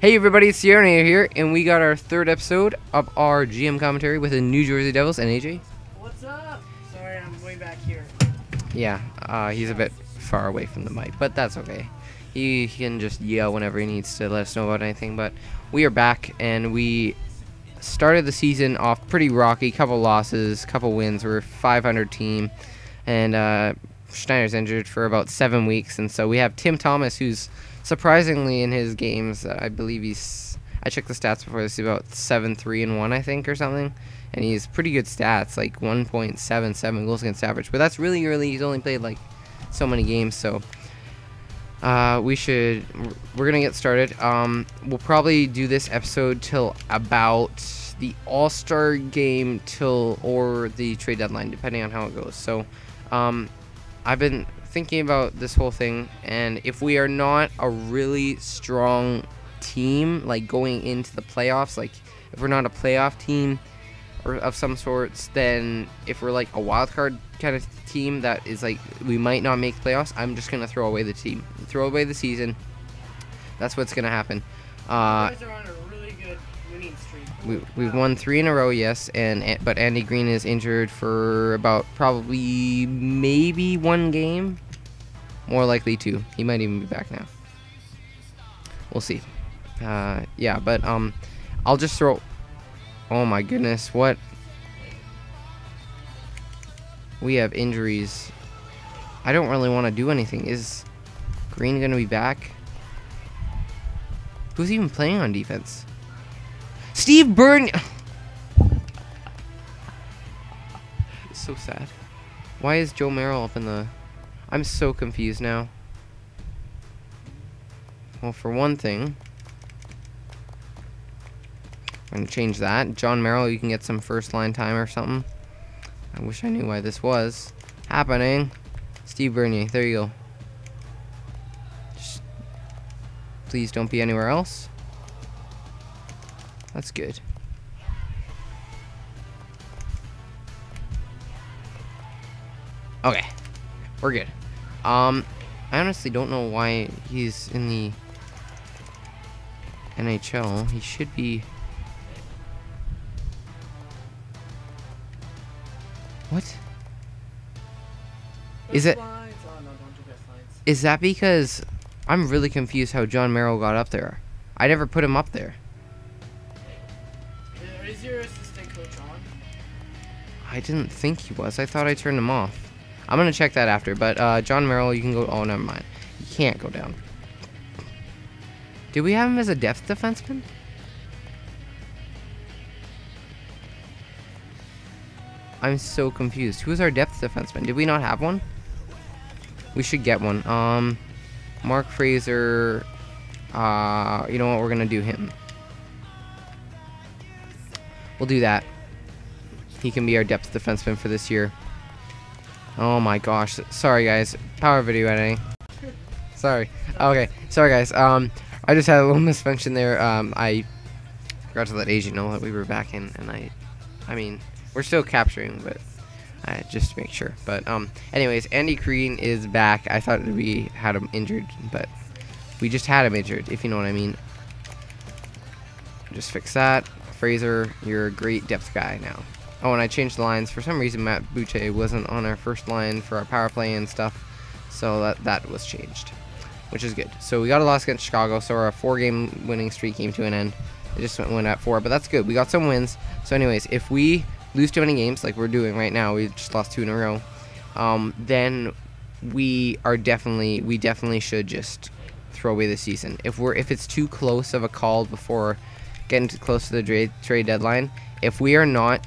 Hey everybody, it's Sierra here, and we got our third episode of our GM commentary with the New Jersey Devils and AJ. What's up? Sorry, I'm way back here. Yeah, he's a bit far away from the mic, but that's okay. He can just yell whenever he needs to let us know about anything, but we are back, and we started the season off pretty rocky, couple losses, couple wins. We're a 500 team, and Schneider's injured for about 7 weeks, and so we have Tim Thomas, who's surprisingly in his games, I believe I checked the stats before this, about 7-3-1, I think, or something, and he's pretty good stats, like 1.77 goals against average, but that's really early. He's only played like so many games, so we're gonna get started. We'll probably do this episode till about the All-Star game or the trade deadline, depending on how it goes. So I've been thinking about this whole thing, and if we are not a really strong team, like going into the playoffs, like if we're not a playoff team or of some sorts, then if we're like a wild card kind of team that is like we might not make playoffs, I'm just gonna throw away the team, throw away the season. That's what's gonna happen. You guys are on a really good winning streak. We've won 3 in a row, yes, but Andy Green is injured for about probably maybe 1 game. More likely 2. He might even be back now. We'll see. Yeah, but I'll just throw. Oh my goodness, what? We have injuries. I don't really want to do anything. Is Green gonna be back? Who's even playing on defense? Steve Byrne. It's so sad. Why is Joe Merrill up in the? I'm so confused now. Well, for one thing, I'm gonna change that. John Merrill, you can get some first line time or something. I wish I knew why this was happening. Steve Bernier, there you go. Just please don't be anywhere else. That's good. Okay. We're good. I honestly don't know why he's in the NHL. He should be. What? Is it? Oh, no, don't do best lines. Is that because I'm really confused how John Merrill got up there? I never put him up there. Is your assistant coach on? I didn't think he was. I thought I turned him off. I'm gonna check that after, but John Merrill, you can go. Oh, never mind. You can't go down. Did we have him as a depth defenseman? I'm so confused. Who's our depth defenseman? Did we not have one? We should get one. Mark Fraser. You know what? We're gonna do him. We'll do that. He can be our depth defenseman for this year. Oh my gosh. Sorry guys. Power video editing. Sorry. Okay. Sorry guys. I just had a little misfunction there. I forgot to let AJ know that we were back in, and I mean, we're still capturing, but just to make sure. But anyways, Andy Green is back. I thought we had him injured, but we just had him injured, if you know what I mean. Just fix that. Fraser, you're a great depth guy now. Oh, and I changed the lines. For some reason, Matt Boucher wasn't on our first line for our power play and stuff, so that was changed, which is good. So we got a loss against Chicago, so our 4-game winning streak came to an end. It just went at 4, but that's good. We got some wins. So anyways, if we lose too many games like we're doing right now, we just lost 2 in a row, then we definitely should just throw away the season. If it's too close of a call before getting too close to the trade deadline, if we are not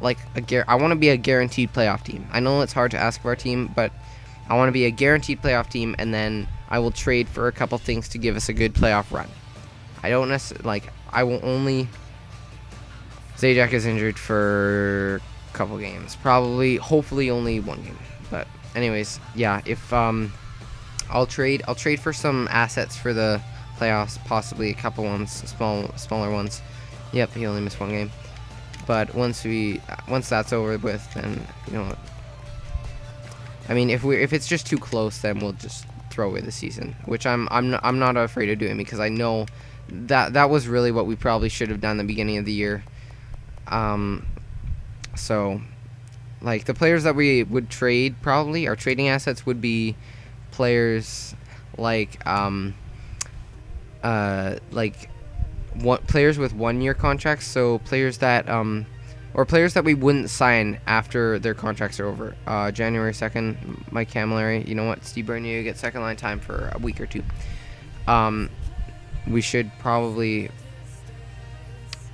like I want to be a guaranteed playoff team. I know it's hard to ask of our team, but I want to be a guaranteed playoff team, and then I will trade for a couple things to give us a good playoff run. I don't necessarily I will only. Zajac is injured for a couple games, hopefully only 1 game. But anyways, yeah. If I'll trade for some assets for the playoffs, possibly a couple ones, smaller ones. Yep, he only missed 1 game. But once that's over with, then you know what. I mean, if it's just too close, then we'll just throw away the season, which I'm not afraid of doing, because I know that was really what we probably should have done at the beginning of the year. So like the players that we would trade, probably our trading assets would be players like players with 1-year contracts, so players that or players that we wouldn't sign after their contracts are over. January 2nd, Mike Camilleri. You know what? Steve Bernier gets second line time for a week or two. We should probably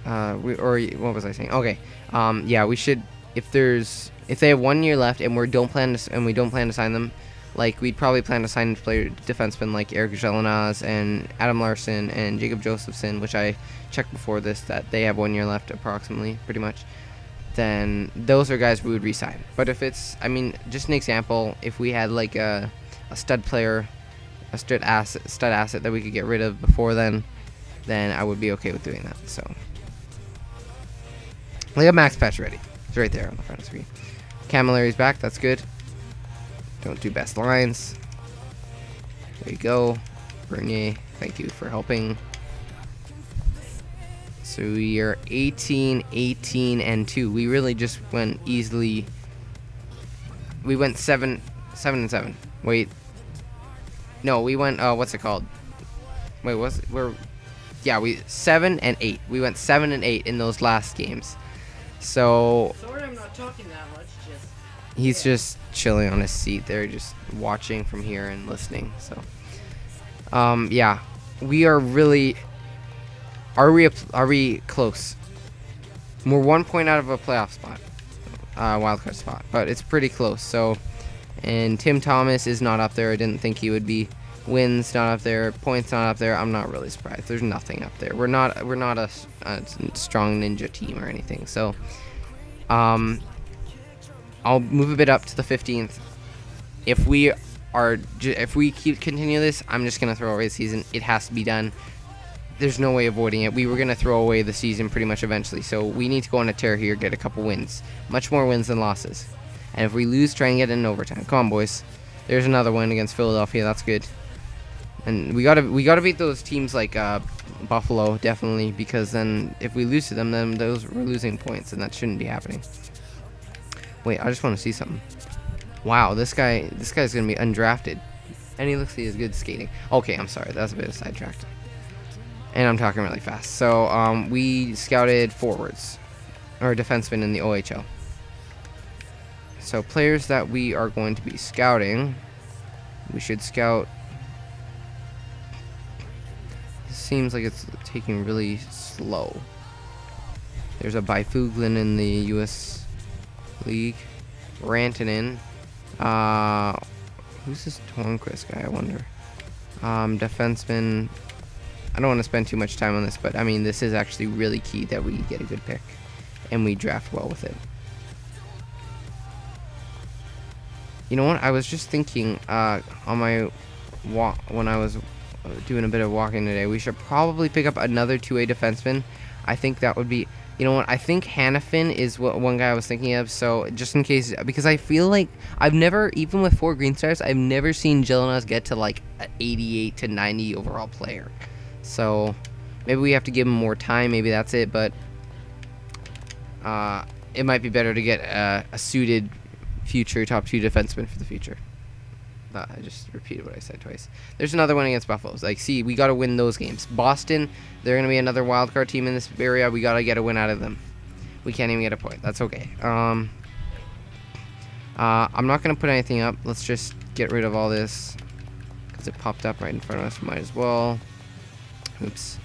what was I saying? Okay. Yeah, we should, if they have 1 year left and we don't plan to sign them, like we'd probably plan to sign defensemen like Eric Gelinas and Adam Larson and Jacob Josephson, which I checked before this that they have 1 year left approximately, pretty much. Then those are guys we would re-sign. But if it's, I mean, just an example, if we had like a stud player, a stud asset that we could get rid of before then I would be okay with doing that. So we have Max Patch ready. It's right there on the front of the screen. Camilleri's back. That's good. Don't do best lines. There you go. Bernier, thank you for helping. So we are 18, 18, and 2. We really just went easily. We went 7 and 7. Wait. No, we went, what's it called? Wait, we 7 and 8. We went 7 and 8 in those last games. So sorry, I'm not talking that much. He's just chilling on his seat there, just watching from here and listening. So, yeah, we are really. Are we close? We're 1 point out of a playoff spot, wildcard spot, but it's pretty close. So, and Tim Thomas is not up there. I didn't think he would be. Wins not up there. Points not up there. I'm not really surprised. There's nothing up there. We're not a strong ninja team or anything. So, I'll move a bit up to the 15th. If we continue this, I'm just gonna throw away the season. It has to be done. There's no way avoiding it. We were gonna throw away the season pretty much eventually, so we need to go on a tear here, get a couple wins, much more wins than losses. And if we lose, try and get it in overtime. Come on, boys. There's another win against Philadelphia. That's good. And we gotta beat those teams like Buffalo, definitely, because then if we lose to them, then we're losing points, and that shouldn't be happening. Wait, I just want to see something. Wow, this guy's gonna be undrafted, and he looks like he has good skating. Okay, I'm sorry, that's a bit of sidetracked, and I'm talking really fast. So we scouted forwards or defensemen in the OHL. So players that we are going to be scouting, we should scout. It seems like it's taking really slow. There's a Byfuglin in the U.S. League. Rantanen. Who's this Tornquist guy, I wonder? Defenseman. I don't want to spend too much time on this, but I mean, this is actually really key that we get a good pick and we draft well with it. You know what? I was just thinking on my walk when I was doing a bit of walking today, we should probably pick up another 2A defenseman. I think that would be, you know what, I think Hannafin is one guy I was thinking of, so just in case, because I feel like I've never, even with 4 Green Stars, I've never seen Gelinas get to like an 88 to 90 overall player. So maybe we have to give him more time, maybe that's it, but it might be better to get a suited future top 2 defenseman for the future. I just repeated what I said twice. There's another one against Buffalo. Like, see, we got to win those games. Boston, they're going to be another wild card team in this area. We got to get a win out of them. We can't even get a point. That's okay. I'm not going to put anything up. Let's just get rid of all this because it popped up right in front of us. Might as well. Oops.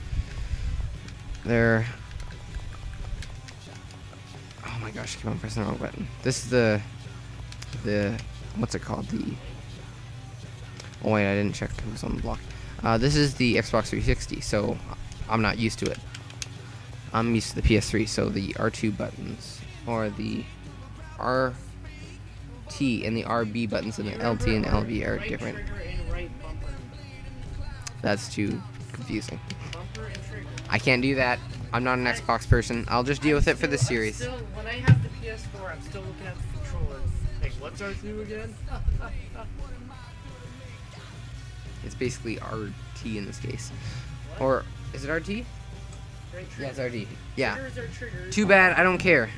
There. Oh my gosh, I keep on pressing the wrong button. This is the what's it called? Oh wait, I didn't check who's on the block. This is the Xbox 360, so I'm not used to it. I'm used to the PS3, so the R2 buttons, or the RT and the RB buttons and the LT and LB are different. That's too confusing. I can't do that. I'm not an Xbox person. I'll just deal with it for the series. When I have the PS4, I'm still looking at the controller. Hey, what's R2 again? It's basically RT in this case. Or, is it RT? Yeah, it's RT. Yeah. Triggers are triggers. Too bad, I don't care.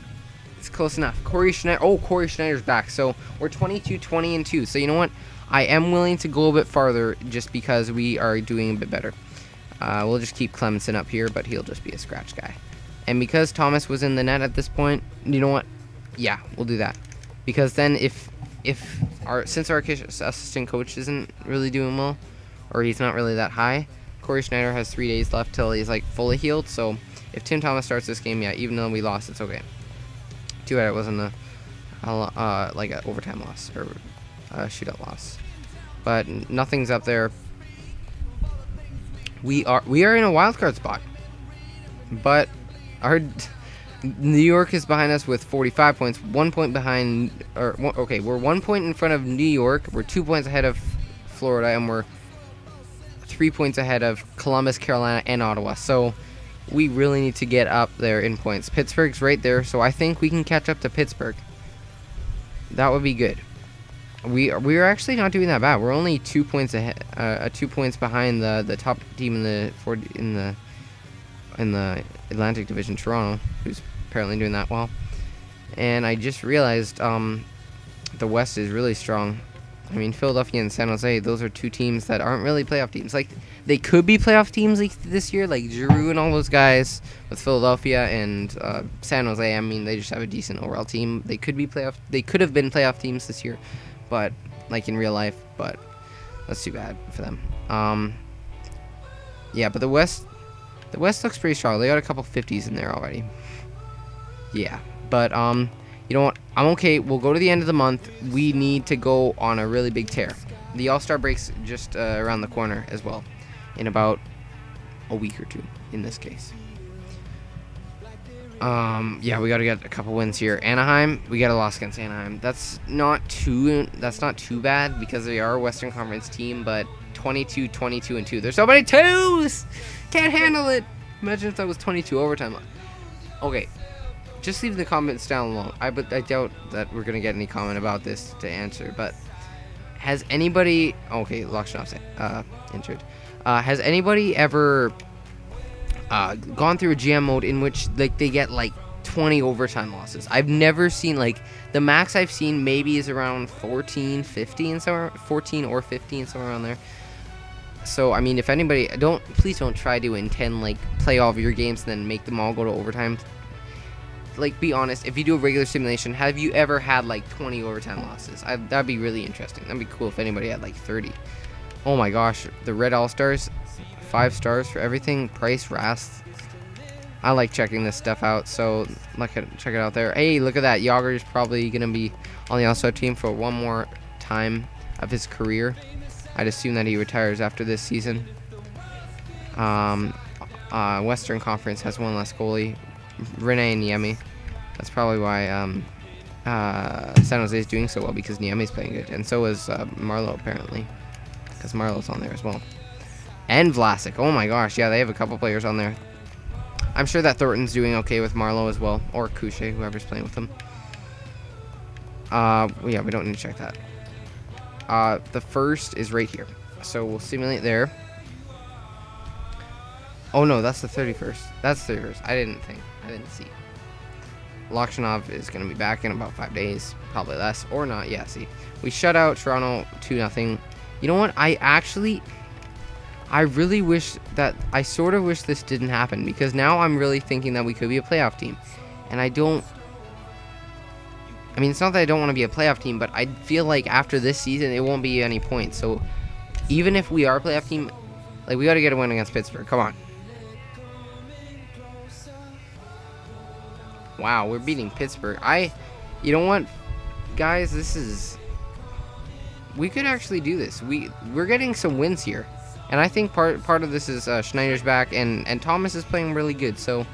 It's close enough. Corey Schneider. Oh, Corey Schneider's back. So we're 22-20-2. So you know what? I am willing to go a bit farther just because we are doing a bit better. We'll just keep Clemenson up here, but he'll just be a scratch guy. And because Thomas was in the net at this point, you know what? Yeah, we'll do that. Because then since our assistant coach isn't really doing well, or he's not really that high, Corey Schneider has 3 days left till he's like fully healed. So if Tim Thomas starts this game, yeah, even though we lost, it's okay. Too bad it wasn't like an overtime loss or a shootout loss. But nothing's up there. We are in a wild card spot, but our New York is behind us with 45 points, 1 point behind. Okay, we're 1 point in front of New York. We're 2 points ahead of Florida, and we're 3 points ahead of Columbus, Carolina, and Ottawa. So we really need to get up there in points. Pittsburgh's right there, so I think we can catch up to Pittsburgh. That would be good. We are actually not doing that bad. We're only 2 points ahead, 2 points behind the top team in the Atlantic Division, Toronto, who's apparently doing that well. And I just realized the West is really strong. I mean, Philadelphia and San Jose, those are two teams that aren't really playoff teams. Like, they could be playoff teams like this year, like Giroux and all those guys with Philadelphia and San Jose. I mean, they just have a decent overall team. They could be playoff. They could have been playoff teams this year, but like in real life. But that's too bad for them. Yeah, but the West looks pretty strong. They got a couple 50s in there already. Yeah, but you know what? I'm okay. We'll go to the end of the month. We need to go on a really big tear. The All-Star break's just around the corner as well, in about a week or two in this case. Yeah, we got to get a couple wins here. Anaheim, we got a loss against Anaheim. That's not too bad because they are a Western Conference team, but 22-22-2. There's so many twos. Can't handle it. Imagine if that was 22 overtime. Okay. Just leave the comments down below. I doubt that we're gonna get any comment about this to answer. But has anybody? Okay, Lockshnop's injured. Has anybody ever gone through a GM mode in which like they get like 20 overtime losses? I've never seen, like, the max I've seen maybe is around 14, 15 somewhere, 14 or 15 somewhere around there. So I mean, if anybody, please don't try to intend like play all of your games and then make them all go to overtime. Like, be honest, if you do a regular simulation, have you ever had like 20 overtime losses? That'd be really interesting. That'd be cool if anybody had like 30. Oh my gosh, the Red All-Stars, 5 stars for everything. Price, Rast. I like checking this stuff out, so check it out there. Hey, look at that. Yager is probably gonna be on the All-Star team for one more time of his career. I'd assume that he retires after this season. Western Conference has one less goalie. Rene and Niemi. That's probably why San Jose is doing so well, because Niemi's playing good, and so is Marlowe apparently, because Marlowe's on there as well, and Vlasic. Oh my gosh, yeah, they have a couple players on there. I'm sure that Thornton's doing okay with Marlowe as well, or Couche, whoever's playing with him. Yeah, we don't need to check that. The first is right here, so we'll simulate there. Oh no, that's the 31st. That's the 31st. I didn't see. Lokshanov is going to be back in about 5 days. Probably less. Or not. Yeah, see. We shut out Toronto 2-0. You know what? I really wish that... I sort of wish this didn't happen, because now I'm really thinking that we could be a playoff team. And I don't... I mean, it's not that I don't want to be a playoff team, but I feel like after this season, it won't be any points. So, even if we are a playoff team, like, we got to get a win against Pittsburgh. Come on. Wow, we're beating Pittsburgh. You know what, guys, we could actually do this. We're getting some wins here, and I think part of this is Schneider's back, and Thomas is playing really good. So,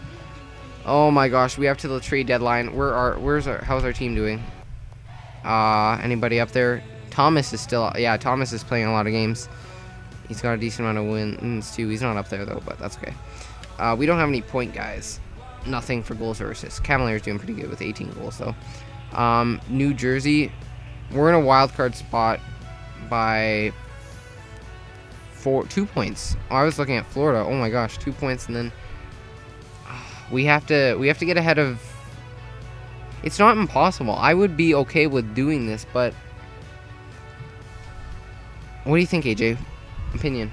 oh my gosh, we have to the trade deadline. How's our team doing? Anybody up there? Thomas is still, yeah, Thomas is playing a lot of games. He's got a decent amount of wins too. He's not up there though, but that's okay. We don't have any point guys. Nothing for goals or assists. Cavalier's doing pretty good with 18 goals though. New Jersey, we're in a wild card spot by 2 points. Oh, I was looking at Florida. Oh my gosh, 2 points, and then we have to get ahead of. It's not impossible. I would be okay with doing this, but what do you think, AJ? Opinion.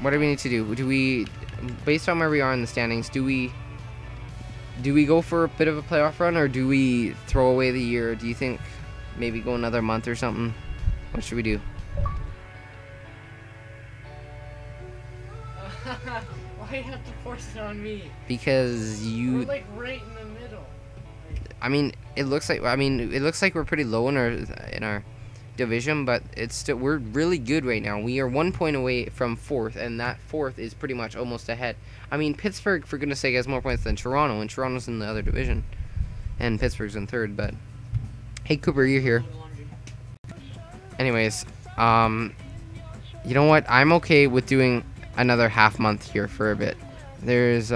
What do we need to do? Do we, based on where we are in the standings, do we go for a bit of a playoff run, or do we throw away the year? Do you think maybe go another month or something? What should we do? Why do you have to force it on me? Because We're like right in the middle. I mean, it looks like we're pretty low in our division, but it's still, we're really good right now. We are 1 point away from 4th, and that 4th is pretty much almost ahead. I mean, Pittsburgh, for goodness sake, has more points than Toronto, and Toronto's in the other division, and Pittsburgh's in 3rd. But hey, Cooper, you're here. Anyways, you know what? I'm okay with doing another half month here for a bit. There's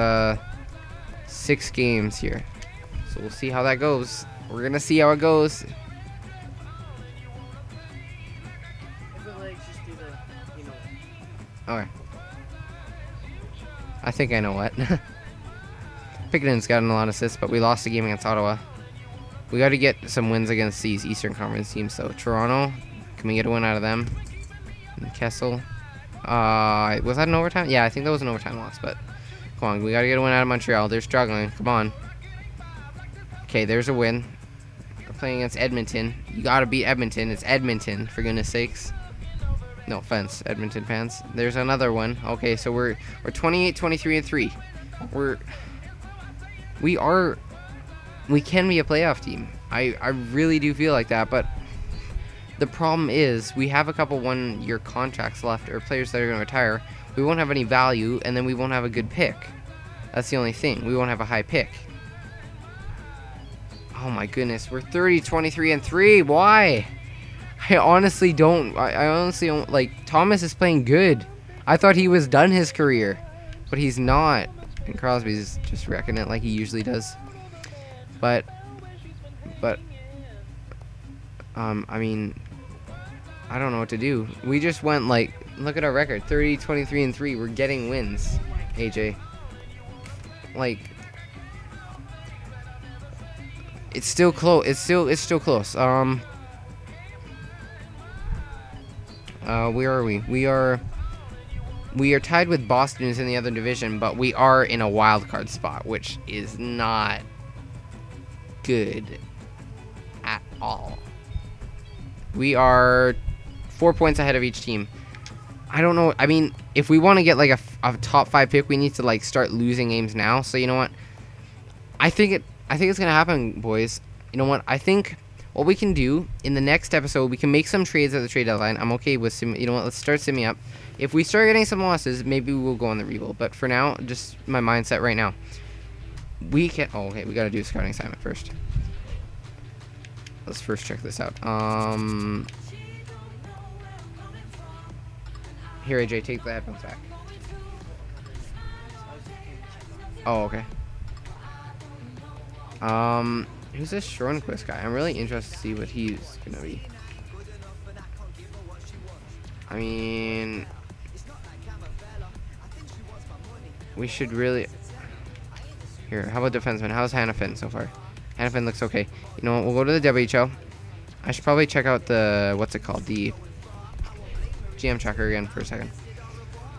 6 games here, so we'll see how that goes. We're gonna see how it goes. Okay. I think I know what. Pickering's gotten a lot of assists, but we lost the game against Ottawa. We got to get some wins against these Eastern Conference teams, though. Toronto, can we get a win out of them? And Kessel. Was that an overtime? Yeah, I think that was an overtime loss, but come on, we got to get a win out of Montreal. They're struggling. Come on. Okay, there's a win. We're playing against Edmonton. You got to beat Edmonton. It's Edmonton, for goodness sakes. No offense, Edmonton fans. There's another one. Okay, so we're 28, 23, and 3. We can be a playoff team. I really do feel like that, but the problem is we have a couple 1-year contracts left, or players that are going to retire. We won't have any value, and then we won't have a good pick. That's the only thing. We won't have a high pick. Oh my goodness, we're 30, 23, and 3. Why? I honestly don't like. Thomas is playing good. I thought he was done his career, but he's not. And Crosby's just wrecking it like he usually does. But I mean, I don't know what to do. We just went like, look at our record, 30, 23, and 3. We're getting wins, AJ. Like, it's still close. It's still close. Where are we? We are tied with Boston, who's in the other division, but we are in a wild card spot, which is not good at all. We are 4 points ahead of each team. I don't know. I mean, if we want to get like a top 5 pick, we need to like start losing games now. So you know what? I think it's gonna happen, boys. You know what? I think what we can do in the next episode, we can make some trades at the trade deadline. I'm okay with you know what? Let's start simming up. If we start getting some losses, maybe we'll go on the rebuild. But for now, just my mindset right now. We can. Oh, okay. We gotta do a scouting assignment first. Let's first check this out. Here, AJ, take the headphones back. Oh, okay. Who's this Schronquist guy? I'm really interested to see what he's gonna be. I mean, we should really. Here, how about defenseman? How's Hannafin so far? Hannafin looks okay. You know what? We'll go to the WHL. I should probably check out the what's it called? The GM tracker again for a second.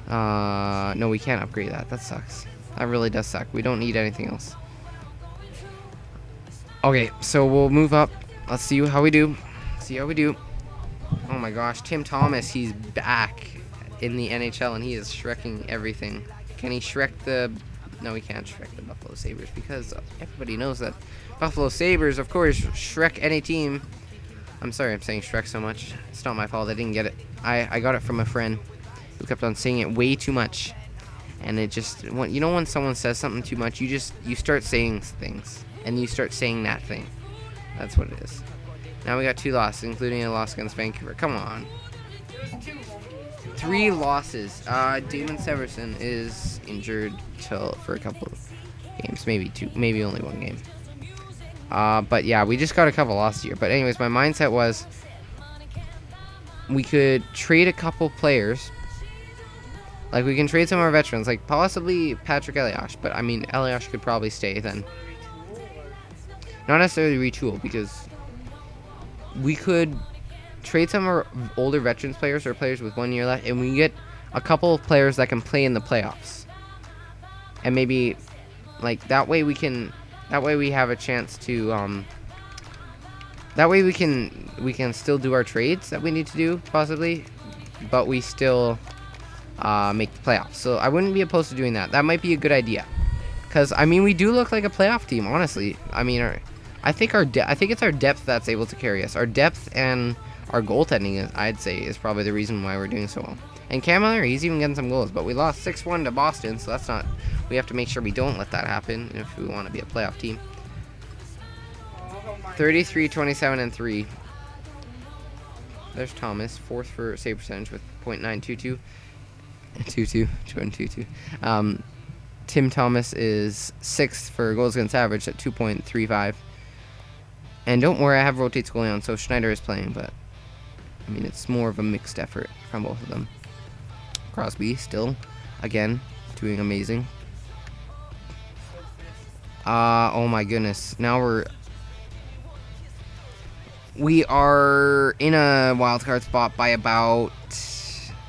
No, we can't upgrade that. That sucks. That really does suck. We don't need anything else. Okay, so we'll move up. Let's see how we do. See how we do. Oh my gosh, Tim Thomas, he's back in the NHL and he is shrekking everything. Can he shrek the... No, he can't shrek the Buffalo Sabres because everybody knows that Buffalo Sabres, of course, shrek any team. I'm sorry I'm saying shrek so much. It's not my fault. I didn't get it. I got it from a friend who kept on saying it way too much. And it just... You know when someone says something too much, you start saying things. And you start saying that thing. That's what it is. Now we got 2 losses, including a loss against Vancouver. Come on. 3 losses. Damon Severson is injured for a couple of games. Maybe 2. Maybe only 1 game. But yeah, we just got a couple losses here. But anyways, my mindset was we could trade a couple players Like, we can trade some of our veterans, like possibly Patrick Eliash, but I mean, Eliash could probably stay then. Not necessarily retool, because we could trade some of our older veterans players or players with 1 year left, and we get a couple of players that can play in the playoffs. And maybe, like, that way we have a chance to, that way we can still do our trades that we need to do, possibly, but we still make the playoffs. So I wouldn't be opposed to doing that. That might be a good idea, because I mean, we do look like a playoff team, honestly. I mean, I think it's our depth that's able to carry us. Our depth and our goaltending, I'd say, is probably the reason why we're doing so well. And Cam Miller, he's even getting some goals, but we lost 6-1 to Boston, so that's not. We have to make sure we don't let that happen if we want to be a playoff team. 33, 27, and 3. There's Thomas, 4th for save percentage with .922. 2-2. Tim Thomas is 6th for goals against average at 2.35. And don't worry, I have rotates going on, so Schneider is playing, but I mean, it's more of a mixed effort from both of them. Crosby still, again, doing amazing. Oh my goodness. Now we are in a wild card spot by about,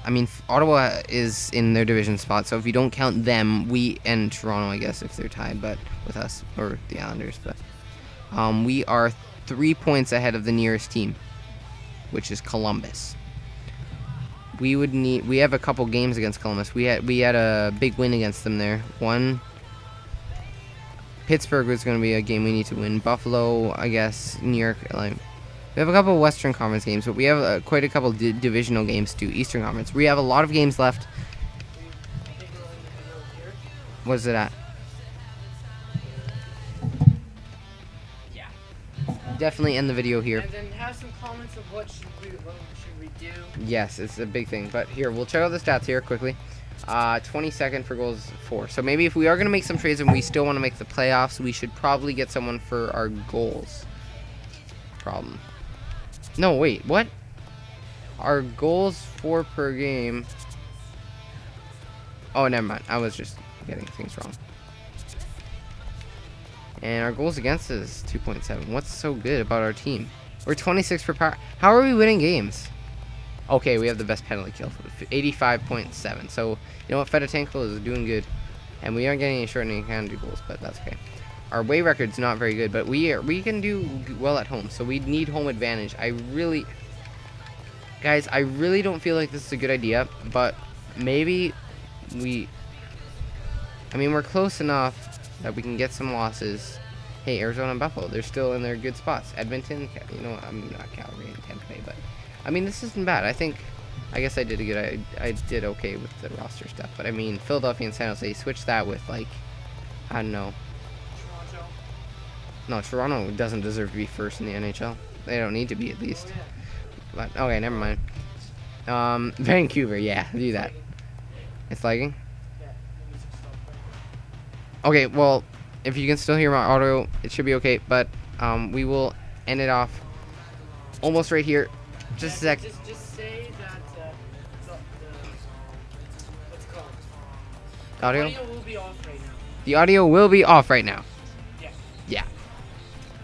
I mean, Ottawa is in their division spot, so if you don't count them, we and Toronto, I guess, if they're tied, but with us, or the Islanders, but we are 3 points ahead of the nearest team, which is Columbus. We have a couple games against Columbus. We had a big win against them there. Pittsburgh was going to be a game we need to win. Buffalo, I guess, New York, like, we have a couple of Western Conference games, but we have quite a couple divisional games too. Eastern Conference. We have a lot of games left. What is it at? Yeah. Definitely end the video here. And then have some comments of what should we do. Yes, it's a big thing. But here, we'll check out the stats here quickly. 22nd for goals 4. So maybe if we are going to make some trades and we still want to make the playoffs, we should probably get someone for our goals. Problem. No, wait, what? Our goals 4 per game. Oh, never mind. I was just getting things wrong. And our goals against is 2.7. What's so good about our team? We're 26 per power. How are we winning games? Okay, we have the best penalty kill, 85.7. So, you know what? Fedotenko is doing good. And we aren't getting any shortening penalty goals, but that's okay. Our away record's not very good, but we can do well at home, so we need home advantage. Guys, I really don't feel like this is a good idea, but maybe I mean, we're close enough that we can get some losses. Hey, Arizona and Buffalo, they're still in their good spots. Edmonton, you know, I'm not Calgary and Tampa Bay, but I mean, this isn't bad. I guess I did I did okay with the roster stuff, but I mean, Philadelphia and San Jose, switch that with, like, I don't know. No, Toronto doesn't deserve to be first in the NHL. They don't need to be, at least. But okay, never mind. Vancouver, yeah, do that. It's lagging. Okay, well, if you can still hear my audio, it should be okay. But we will end it off almost right here. Just a sec. Just say that what's it called? Audio? The audio will be off right now. The audio will be off right now. Yeah. Yeah.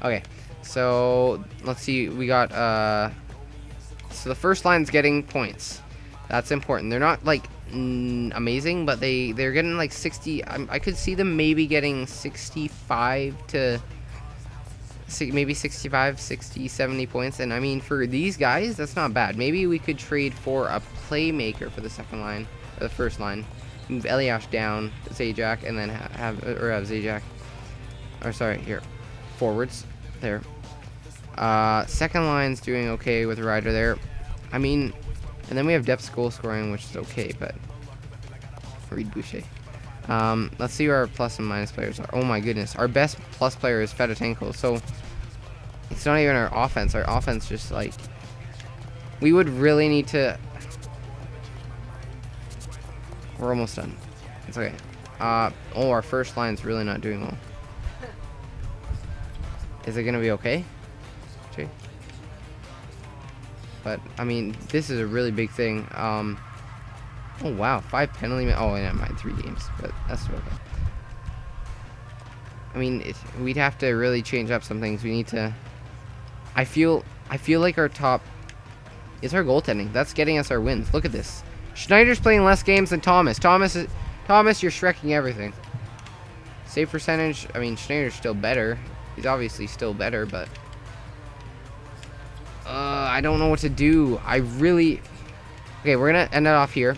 Okay, so let's see. We got so the first line's getting points. That's important. They're not like amazing, but they're getting like 60. I could see them maybe getting 65 to maybe 65, 60, 70 points. And I mean, for these guys, that's not bad. Maybe we could trade for a playmaker for the second line, or the first line. Move Eliash down, Zajac, and then have Zajac. Or sorry, here, forwards. There. Second line's doing okay with Ryder there. I mean, and then we have depth goal scoring, which is okay, but Reed Boucher. Let's see where our plus and minus players are. Oh my goodness, our best plus player is Fedotenko, so it's not even our offense. Our offense just, like, we would really need to. We're almost done. It's okay. Oh, our first line's really not doing well. Is it gonna be okay? Okay. But I mean, this is a really big thing. Oh wow, 5 penalty minutes. Oh, never mind, 3 games, but that's okay. I mean, we'd have to really change up some things. We need to. I feel like our top is our goaltending. That's getting us our wins. Look at this. Schneider's playing less games than Thomas. Thomas, you're shrekking everything. Save percentage. I mean, Schneider's still better. He's obviously still better, but I don't know what to do. I really. Okay, we're gonna end it off here.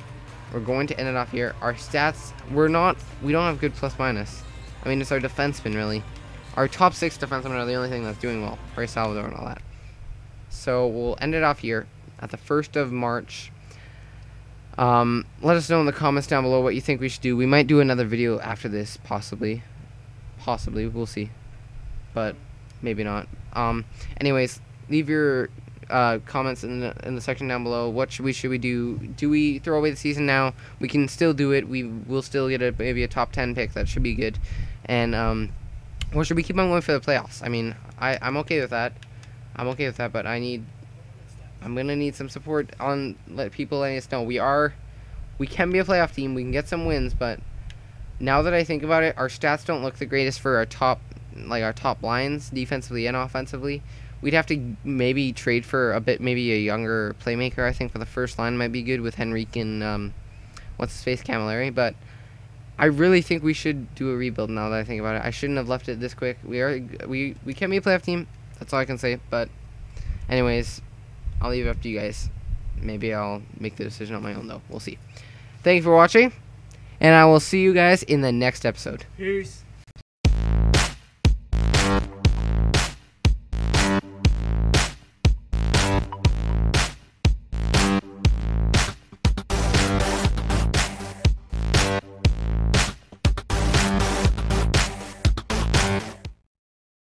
We're going to end it off here. Our stats, we don't have good plus minus. I mean, it's our defensemen, really. Our top 6 defensemen are the only thing that's doing well. Bryce Salvador and all that. So, we'll end it off here at the 1st of March. Let us know in the comments down below what you think we should do. We might do another video after this, possibly. Possibly, we'll see. But, maybe not. Anyways, leave your comments in the section down below. What should we do? Do we throw away the season now? We can still do it. We will still get maybe a top 10 pick. That should be good. And or should we keep on going for the playoffs? I mean, I'm okay with that. I'm okay with that, but I'm gonna need some support on let people let us know. We can be a playoff team. We can get some wins, but now that I think about it, our stats don't look the greatest for our top lines, defensively and offensively. We'd have to maybe trade for maybe a younger playmaker. I think for the first line might be good with Henrique and what's his face, Camilleri. But I really think we should do a rebuild now that I think about it. I shouldn't have left it this quick. We can be a playoff team. That's all I can say. But anyways, I'll leave it up to you guys. Maybe I'll make the decision on my own though. We'll see. Thank you for watching, and I will see you guys in the next episode. Peace.